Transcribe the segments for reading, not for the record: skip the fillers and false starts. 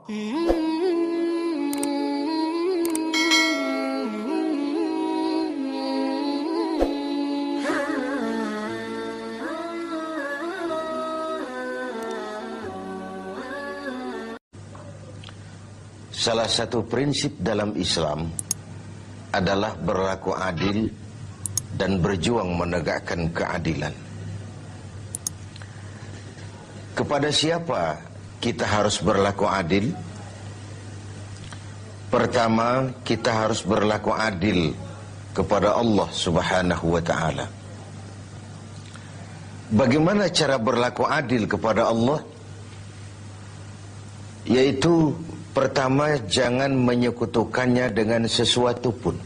Salah satu prinsip dalam Islam adalah berlaku adil dan berjuang menegakkan keadilan. Kepada siapa kita harus berlaku adil? Pertama, kita harus berlaku adil kepada Allah Subhanahu wa ta'ala. Bagaimana cara berlaku adil kepada Allah? Yaitu pertama, jangan menyekutukannya dengan sesuatu pun.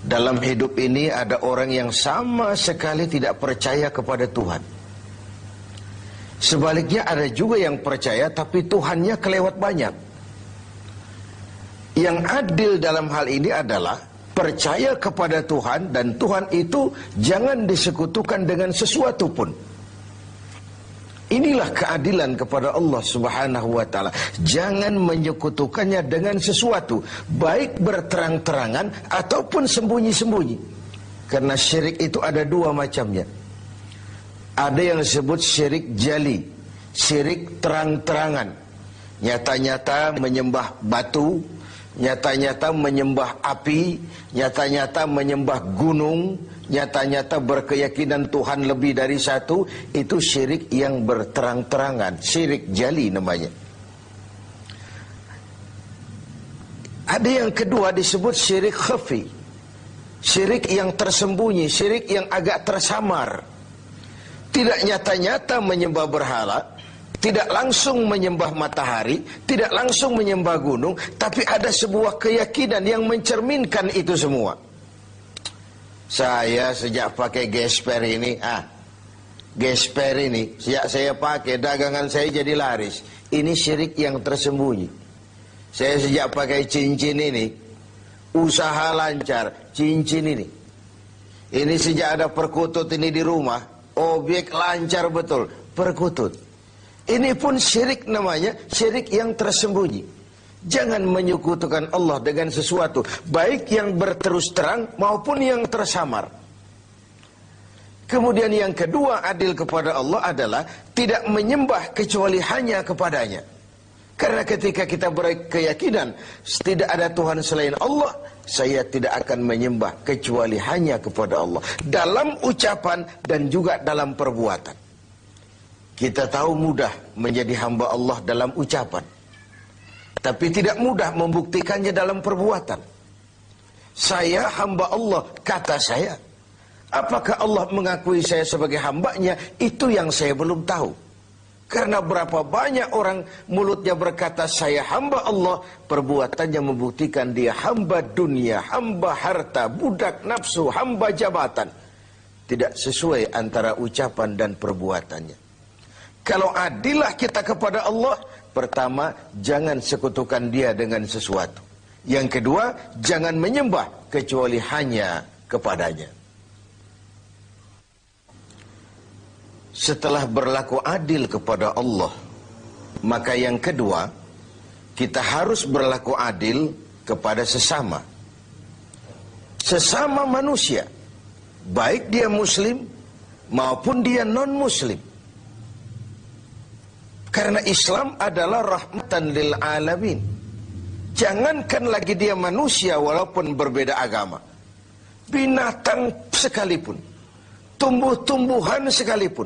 Dalam hidup ini ada orang yang sama sekali tidak percaya kepada Tuhan. Sebaliknya ada juga yang percaya tapi Tuhannya kelewat banyak. Yang adil dalam hal ini adalah percaya kepada Tuhan, dan Tuhan itu jangan disekutukan dengan sesuatu pun. Inilah keadilan kepada Allah Subhanahu wa ta'ala. Jangan menyekutukannya dengan sesuatu, baik berterang-terangan ataupun sembunyi-sembunyi. Karena syirik itu ada dua macamnya. Ada yang disebut syirik jali, syirik terang-terangan. Nyata-nyata menyembah batu, nyata-nyata menyembah api, nyata-nyata menyembah gunung, nyata-nyata berkeyakinan Tuhan lebih dari satu. Itu syirik yang berterang-terangan, syirik jali namanya. Ada yang kedua disebut syirik khafi, syirik yang tersembunyi, syirik yang agak tersamar. Tidak nyata-nyata menyembah berhala, tidak langsung menyembah matahari, tidak langsung menyembah gunung, tapi ada sebuah keyakinan yang mencerminkan itu semua. Saya sejak pakai gesper ini, gesper ini, sejak saya pakai, dagangan saya jadi laris. Ini syirik yang tersembunyi. Saya sejak pakai cincin ini, usaha lancar, cincin ini. Ini sejak ada perkutut ini di rumah, objek lancar betul, perkutut. Ini pun syirik namanya, syirik yang tersembunyi. Jangan menyekutukan Allah dengan sesuatu, baik yang berterus terang maupun yang tersamar. Kemudian yang kedua, adil kepada Allah adalah tidak menyembah kecuali hanya kepadanya. Karena ketika kita berkeyakinan tidak ada Tuhan selain Allah, saya tidak akan menyembah kecuali hanya kepada Allah, dalam ucapan dan juga dalam perbuatan. Kita tahu mudah menjadi hamba Allah dalam ucapan, tapi tidak mudah membuktikannya dalam perbuatan. Saya hamba Allah, kata saya. Apakah Allah mengakui saya sebagai hambanya? Itu yang saya belum tahu. Karena berapa banyak orang mulutnya berkata saya hamba Allah, perbuatannya membuktikan dia hamba dunia, hamba harta, budak nafsu, hamba jabatan. Tidak sesuai antara ucapan dan perbuatannya. Kalau adillah kita kepada Allah, pertama, jangan sekutukan dia dengan sesuatu. Yang kedua, jangan menyembah kecuali hanya kepadanya. Setelah berlaku adil kepada Allah, maka yang kedua, kita harus berlaku adil kepada sesama. Sesama manusia, baik dia muslim maupun dia non-muslim. Karena Islam adalah rahmatan lil alamin. Jangankan lagi dia manusia walaupun berbeda agama, binatang sekalipun, tumbuh-tumbuhan sekalipun,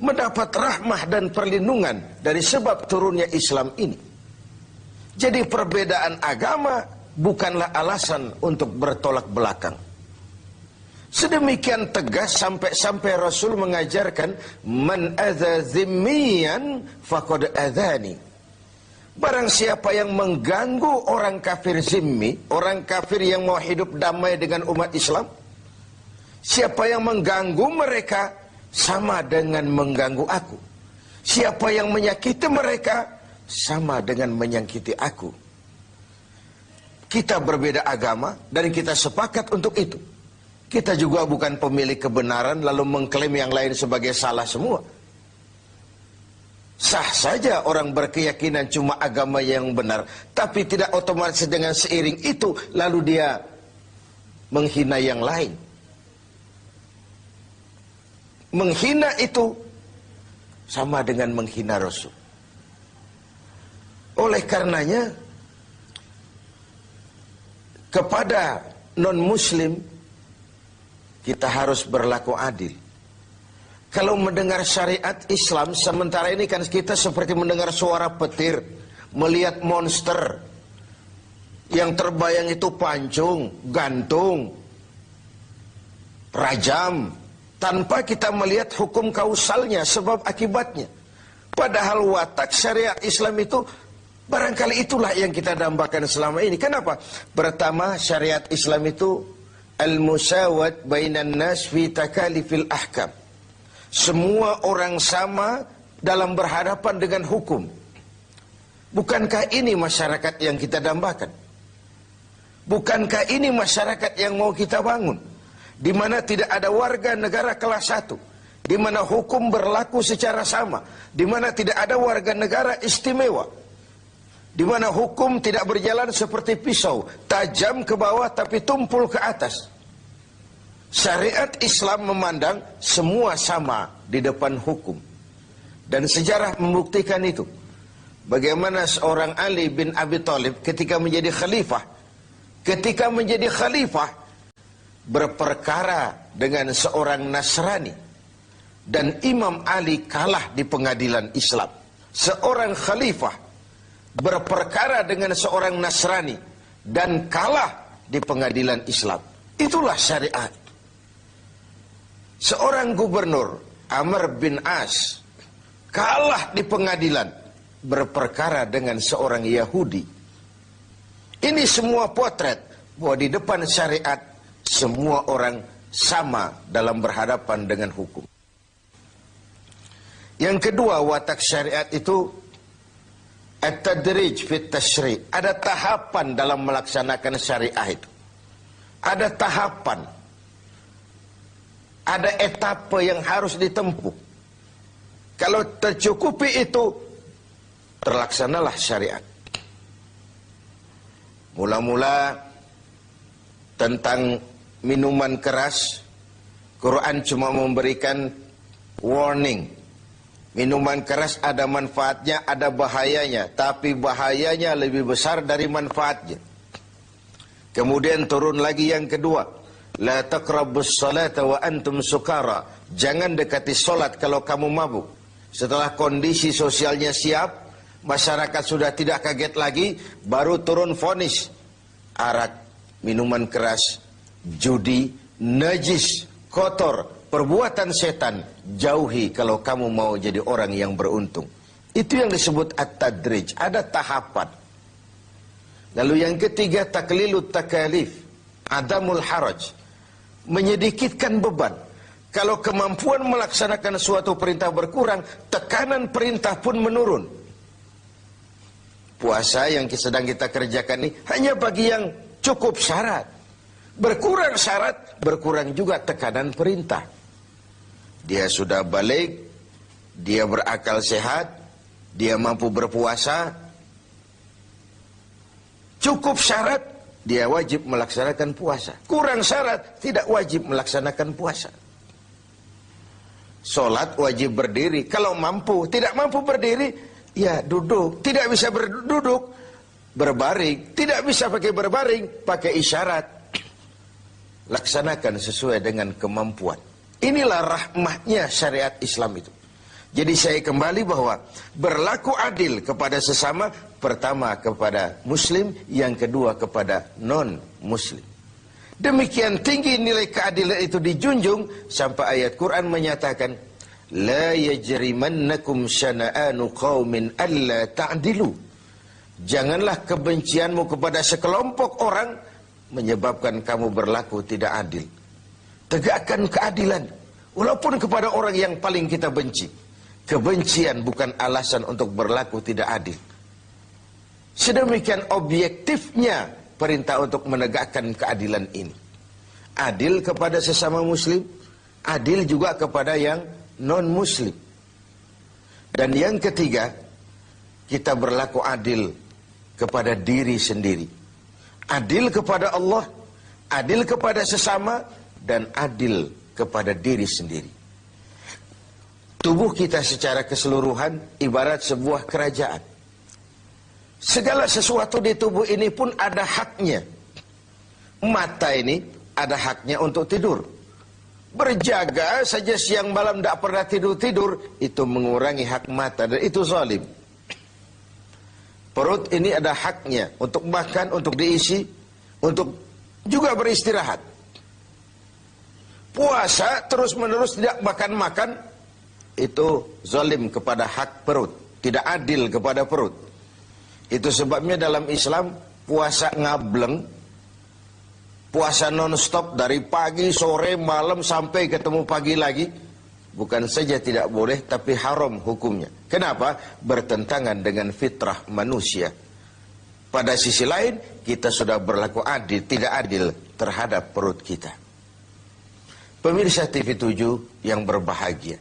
mendapat rahmah dan perlindungan dari sebab turunnya Islam ini. Jadi perbedaan agama bukanlah alasan untuk bertolak belakang. Sedemikian tegas sampai Rasul mengajarkan, man adza zimmiyan faqad adzani. Barang siapa yang mengganggu orang kafir zimmi, orang kafir yang mau hidup damai dengan umat Islam, siapa yang mengganggu mereka sama dengan mengganggu aku. Siapa yang menyakiti mereka sama dengan menyakiti aku. Kita berbeda agama dan kita sepakat untuk itu. Kita juga bukan pemilik kebenaran lalu mengklaim yang lain sebagai salah semua. Sah saja orang berkeyakinan cuma agama yang benar, tapi tidak otomatis dengan seiring itu lalu dia menghina yang lain. Menghina itu sama dengan menghina Rasul. Oleh karenanya, kepada non-muslim kita harus berlaku adil. Kalau mendengar syariat Islam, sementara ini kan kita seperti mendengar suara petir, melihat monster. Yang terbayang itu pancung, gantung, rajam, tanpa kita melihat hukum kausalnya, sebab akibatnya. Padahal watak syariat Islam itu, barangkali itulah yang kita dambakan selama ini. Kenapa? Pertama, syariat Islam itu al-musawat bainan nas fi takalifil ahkam. Semua orang sama dalam berhadapan dengan hukum. Bukankah ini masyarakat yang kita dambakan? Bukankah ini masyarakat yang mau kita bangun? Di mana tidak ada warga negara kelas 1, di mana hukum berlaku secara sama, di mana tidak ada warga negara istimewa, di mana hukum tidak berjalan seperti pisau, tajam ke bawah tapi tumpul ke atas. Syariat Islam memandang semua sama di depan hukum. Dan sejarah membuktikan itu. Bagaimana seorang Ali bin Abi Thalib ketika menjadi khalifah, berperkara dengan seorang Nasrani, dan Imam Ali kalah di pengadilan Islam. Seorang khalifah berperkara dengan seorang Nasrani dan kalah di pengadilan Islam. Itulah syariat. Seorang gubernur, Amr bin As, kalah di pengadilan berperkara dengan seorang Yahudi. Ini semua potret bahwa di depan syariat semua orang sama dalam berhadapan dengan hukum. Yang kedua, watak syariat itu at-tadrij fit tashri'. Ada tahapan dalam melaksanakan syariah itu. Ada tahapan. Ada etapa yang harus ditempuh. Kalau tercukupi itu, terlaksanalah syariat. Mula-mula tentang minuman keras, Quran cuma memberikan warning. Minuman keras ada manfaatnya, ada bahayanya, tapi bahayanya lebih besar dari manfaatnya. Kemudian turun lagi yang kedua, la taqrabus salata wa antum sukara. Jangan dekati solat kalau kamu mabuk. Setelah kondisi sosialnya siap, masyarakat sudah tidak kaget lagi, baru turun vonis. Arak, minuman keras, judi, najis, kotor, perbuatan setan, jauhi kalau kamu mau jadi orang yang beruntung. Itu yang disebut at-tadrij, ada tahapan. Lalu yang ketiga, taklilut takalif, adamul haraj, menyedikitkan beban. Kalau kemampuan melaksanakan suatu perintah berkurang, tekanan perintah pun menurun. Puasa yang sedang kita kerjakan ini hanya bagi yang cukup syarat. Berkurang syarat, berkurang juga tekanan perintah. Dia sudah balik, dia berakal sehat, dia mampu berpuasa. Cukup syarat, dia wajib melaksanakan puasa. Kurang syarat, tidak wajib melaksanakan puasa. Solat wajib berdiri. Kalau mampu, tidak mampu berdiri, ya duduk. Tidak bisa berduduk, berbaring. Tidak bisa pakai berbaring, pakai isyarat. Laksanakan sesuai dengan kemampuan. Inilah rahmatnya syariat Islam itu. Jadi saya kembali bahwa berlaku adil kepada sesama, pertama kepada muslim, yang kedua kepada non-muslim. Demikian tinggi nilai keadilan itu dijunjung sampai ayat Quran menyatakan, la yajrimannakum syana'anu qaumin alla ta'dilu. Janganlah kebencianmu kepada sekelompok orang menyebabkan kamu berlaku tidak adil. Tegakkan keadilan walaupun kepada orang yang paling kita benci. Kebencian bukan alasan untuk berlaku tidak adil. Sedemikian objektifnya perintah untuk menegakkan keadilan ini. Adil kepada sesama muslim, adil juga kepada yang non-muslim. Dan yang ketiga, kita berlaku adil kepada diri sendiri. Adil kepada Allah, adil kepada sesama, dan adil kepada diri sendiri. Tubuh kita secara keseluruhan ibarat sebuah kerajaan. Segala sesuatu di tubuh ini pun ada haknya. Mata ini ada haknya untuk tidur. Berjaga saja siang malam tidak pernah tidur-tidur, itu mengurangi hak mata dan itu zalim. Perut ini ada haknya untuk makan, untuk diisi, untuk juga beristirahat. Puasa terus-menerus tidak makan-makan, itu zalim kepada hak perut, tidak adil kepada perut. Itu sebabnya dalam Islam puasa ngableng, puasa non-stop dari pagi, sore, malam sampai ketemu pagi lagi, bukan saja tidak boleh, tapi haram hukumnya. Kenapa? Bertentangan dengan fitrah manusia. Pada sisi lain, kita sudah berlaku adil, tidak adil terhadap perut kita. Pemirsa TV 7 yang berbahagia,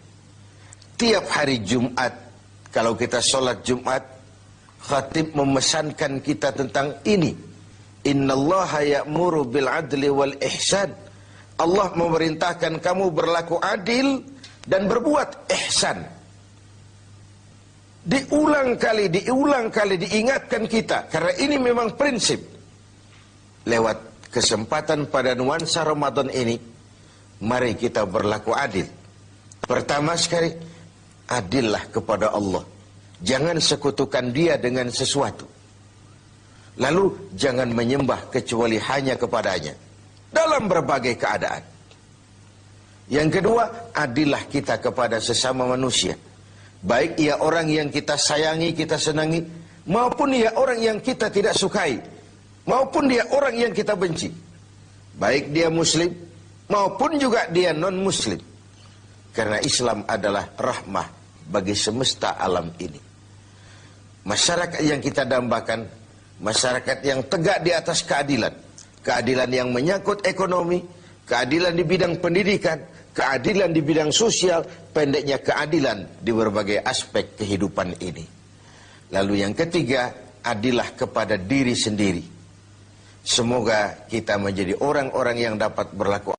tiap hari Jumat, kalau kita sholat Jumat, khatib memesankan kita tentang ini. Innallaha ya'muru bil adli wal ihsan. Allah memerintahkan kamu berlaku adil dan berbuat ihsan. Diulang kali diingatkan kita, karena ini memang prinsip. Lewat kesempatan pada nuansa Ramadan ini, mari kita berlaku adil. Pertama sekali, adillah kepada Allah. Jangan sekutukan Dia dengan sesuatu. Lalu jangan menyembah kecuali hanya kepadanya dalam berbagai keadaan. Yang kedua, adillah kita kepada sesama manusia. Baik ia orang yang kita sayangi, kita senangi, maupun ia orang yang kita tidak sukai, maupun dia orang yang kita benci. Baik dia muslim, maupun juga dia non-muslim. Karena Islam adalah rahmah bagi semesta alam ini. Masyarakat yang kita dambakan, masyarakat yang tegak di atas keadilan. Keadilan yang menyangkut ekonomi, keadilan di bidang pendidikan, keadilan di bidang sosial, pendeknya keadilan di berbagai aspek kehidupan ini. Lalu yang ketiga, adillah kepada diri sendiri. Semoga kita menjadi orang-orang yang dapat berlaku